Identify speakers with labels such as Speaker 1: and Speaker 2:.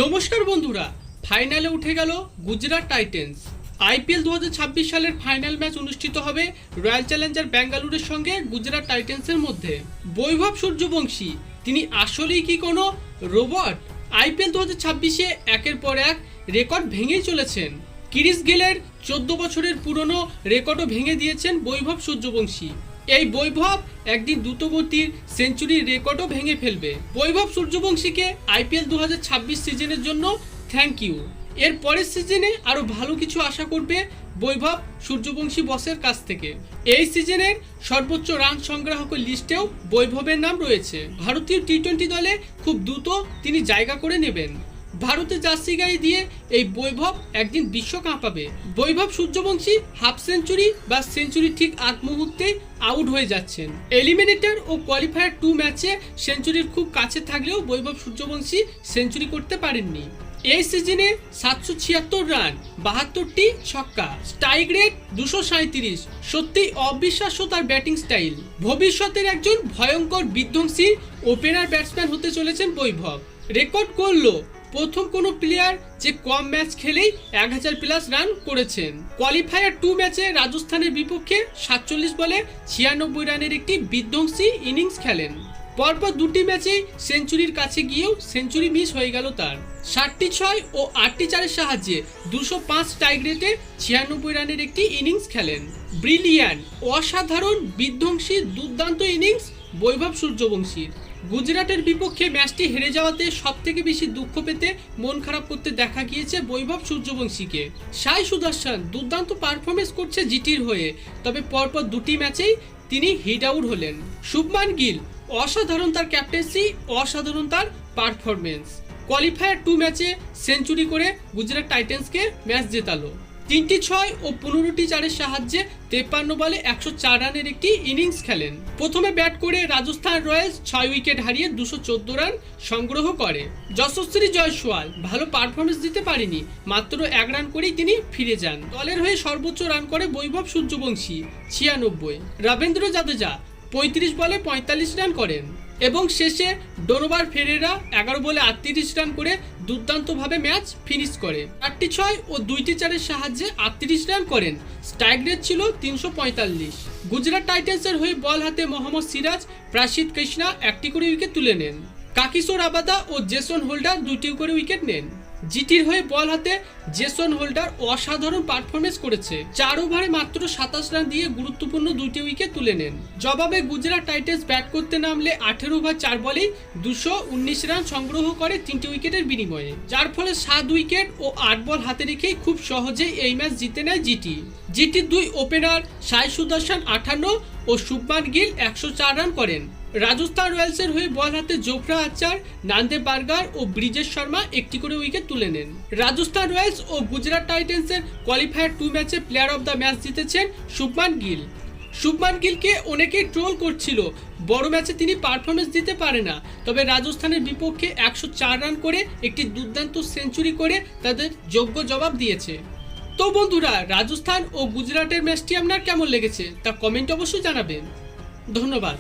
Speaker 1: নমস্কার বন্ধুরা, ফাইনালে উঠে গেল গুজরাট টাইটেন্স। আইপিএল 2026 সালের ফাইনাল ম্যাচ অনুষ্ঠিত হবে রয়্যাল চ্যালেঞ্জার ব্যাঙ্গালুরুর সঙ্গে গুজরাট টাইটেন্সের মধ্যে। বৈভব সূর্যবংশী তিনি আসলেই কি কোনো রোবট? আইপিএল 2026-এ একের পর এক রেকর্ড ভেঙেই চলেছেন। ক্রিস গেলের 14 বছরের পুরনো রেকর্ডও ভেঙে দিয়েছেন বৈভব সূর্যবংশী। এই বৈভব একদিন দ্রুতগতির সেঞ্চুরির রেকর্ডও ভেঙে ফেলবে। বৈভব সূর্যবংশীকে আইপিএল 2026 সিজনের জন্য থ্যাংক ইউ। এর পরের সিজনে আরও ভালো কিছু আশা করবে বৈভব সূর্যবংশী বসের কাছ থেকে। এই সিজনের সর্বোচ্চ রান সংগ্রাহকের লিস্টেও বৈভবের নাম রয়েছে। ভারতীয় টি-20 দলে খুব দ্রুত তিনি জায়গা করে নেবেন। ভারতের জার্সি গায়ে দিয়ে এই বৈভব একদিন বিশ্ব কাঁপাবে। বৈভব সূর্যবংশী হাফ সেঞ্চুরি বা সেঞ্চুরি ঠিক আগ মুহূর্তে আউট হয়ে যাচ্ছেন। এলিমিনেটর ও কোয়ালিফায়ার 2 ম্যাচে সেঞ্চুরির খুব কাছে থাকলেও বৈভব সূর্যবংশী সেঞ্চুরি করতে পারেননি। এই সিজনে 776 রান, 72টি ছক্কা, স্ট্রাইক রেট 237। সত্যি অবিশ্বাস্য তার ব্যাটিং স্টাইল। ভবিষ্যতের একজন ভয়ঙ্কর বিধ্বংসী ওপেনার ব্যাটসম্যান হতে চলেছেন বৈভব। রেকর্ড করলো প্রথম কোনো প্লেয়ার যে কম ম্যাচ খেলেই 1000+ রান করেছেন। কোয়ালিফায়ার 2 ম্যাচে রাজস্থানের বিপক্ষে 47 বলে 96 রানের একটি বিধ্বংসী ইনিংস খেলেন। পরপর দুটি ম্যাচেই সেঞ্চুরির কাছে গিয়েও সেঞ্চুরি মিস হয়ে গেল তার। 7টি 6 ও 8টি 4-এর সাহায্যে 205 স্ট্রাইক রেটে 96 রানের একটি ইনিংস খেলেন। ব্রিলিয়ান্ট, অসাধারণ, বিধ্বংসী, দুর্দান্ত ইনিংস বৈভব সূর্যবংশীর। গুজরাটের বিপক্ষে ম্যাচটি হেরে যাওয়াতে সবথেকে বেশি দুঃখ পেতে মন খারাপ করতে দেখা গিয়েছে বৈভব সূর্যবংশীকে। সাই সুদর্শন দুর্দান্ত পারফরমেন্স করছে জিটির হয়ে, তবে পরপর দুটি ম্যাচেই তিনি হিট আউট হলেন। শুভমান গিল অসাধারণ তার ক্যাপ্টেন্সি, অসাধারণ তার পারফরমেন্স। কোয়ালিফায়ার 2 ম্যাচে সেঞ্চুরি করে গুজরাট টাইটেন্সকে ম্যাচ জেতালো। 3টি 6 ও 15টি 4-এর সাহায্যে 53 বলে 104 রানের একটি ইনিংস খেলেন। প্রথমে ব্যাট করে রাজস্থান রয়্যালস 6 উইকেট হারিয়ে 214 রান সংগ্রহ করে। যশস্বী জয়সওয়াল ভালো পারফরমেন্স দিতে পারেনি, মাত্র 1 রান করেই তিনি ফিরে যান। দলের হয়ে সর্বোচ্চ রান করে বৈভব সূর্যবংশী 96। রবীন্দ্র জাদেজা 35 বলে 45 রান করেন এবং শেষে ডোনোভার ফেরেরা 11 বলে 38 রান করে দুর্দান্তভাবে ম্যাচ ফিনিশ করে। 4টি 6 ও 2টি 4-এর সাহায্যে 38 রান করেন। স্ট্রাইক রেট ছিল 345। গুজরাট টাইটেন্সের হয়ে বল হাতে মোহাম্মদ সিরাজ, প্রাসিদ কৃষ্ণা 1টি করে উইকেট তুলে নেন। কাকিশোর আবাদা ও জেসন হোল্ডার 2টি করে উইকেট নেন। জিটির হয়ে বল হাতে জেসন হোল্ডার অসাধারণ পারফরমেন্স করেছে। 4 ওভারে মাত্র 27 রান দিয়ে গুরুত্বপূর্ণ 2টি উইকেট তুলে নেন। জবাবে গুজরাট টাইটেন্স ব্যাট করতে নামলে 18 ওভার 4 বলেই 219 রান সংগ্রহ করে 3টি উইকেটের বিনিময়ে, যার ফলে 7 উইকেট ও 8 বল হাতে রেখেই খুব সহজেই এই ম্যাচ জিতে নেয় জিটি। জিটির 2 ওপেনার সাই সুদর্শন 58 ও শুভমান গিল 104 রান করেন। রাজস্থান রয়্যালসের হয়ে বল হাতে জোফরা আর্চার, নান্দেব বার্গার ও ব্রিজেশ শর্মা 1টি করে উইকেট তুলে নেন। রাজস্থান রয়্যালস ও গুজরাট টাইটেন্সের কোয়ালিফায়ার 2 ম্যাচে প্লেয়ার অব দ্য ম্যাচ জিতেছেন শুভমান গিল। শুভমান গিলকে অনেকেই ট্রোল করছিল, বড় ম্যাচে তিনি পারফরমেন্স দিতে পারে না, তবে রাজস্থানের বিপক্ষে 104 রান করে একটি দুর্দান্ত সেঞ্চুরি করে তাদের যোগ্য জবাব দিয়েছে। তো বন্ধুরা, রাজস্থান ও গুজরাটের ম্যাচটি আপনার কেমন লেগেছে তা কমেন্ট অবশ্যই জানাবেন। ধন্যবাদ।